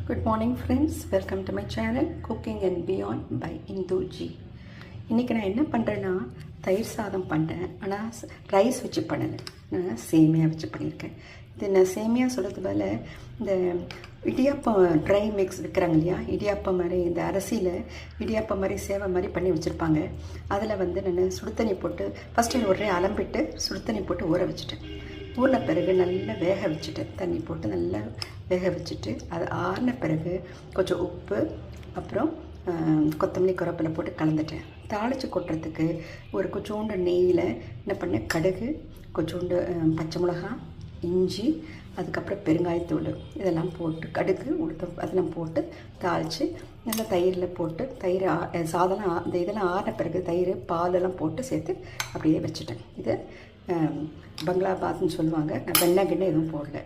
Good morning friends, welcome to my channel Cooking and Beyond by Indu G. இன்றைக்கி நான் என்ன பண்ணுறேன்னா தயிர் சாதம் பண்ணுறேன். ஆனால் ரைஸ் வச்சு பண்ணலை, நான் சேமியா வச்சு பண்ணியிருக்கேன். இது நான் சேமியா சொல்கிறது போல் இந்த இடியாப்பம் ட்ரை மிக்ஸ் விற்கிறாங்க இல்லையா, இடியாப்பம் மாதிரி இந்த அரிசியில் இடியாப்பம் மாதிரி சேவை மாதிரி பண்ணி வச்சுருப்பாங்க. அதில் வந்து நான் சுடுதண்ணி போட்டு ஃபஸ்ட்டு ஒரே அலம்பிட்டு சுடுதண்ணி போட்டு ஊற வச்சுட்டேன். ஊறின பிறகு நல்லா வேக வச்சுட்டேன், தண்ணி போட்டு நல்லா வேக வச்சுட்டு அது ஆறின பிறகு கொஞ்சம் உப்பு அப்புறம் கொத்தமல்லி கருவேப்பிலை போட்டு கலந்துட்டேன். தாளித்து கொட்டுறதுக்கு ஒரு கொஞ்சோண்டு நெய்யில் என்ன பண்ணேன், கடுகு, கொஞ்சோண்டு பச்சை மிளகாய், இஞ்சி, அதுக்கப்புறம் பெருங்காயத்தூள் இதெல்லாம் போட்டு கடுகு உளுத்தம் அதெல்லாம் போட்டு தாளித்து நல்லா தயிரில் போட்டு தயிர் சாதம்லாம் இந்த இதெல்லாம் ஆறின பிறகு தயிர் பாலெல்லாம் போட்டு சேர்த்து அப்படியே வச்சுட்டேன். இது பங்களாபாத்னு சொல்லுவாங்க. நான் வெண்ணெய் கிண்ணெய் எதுவும் போடல.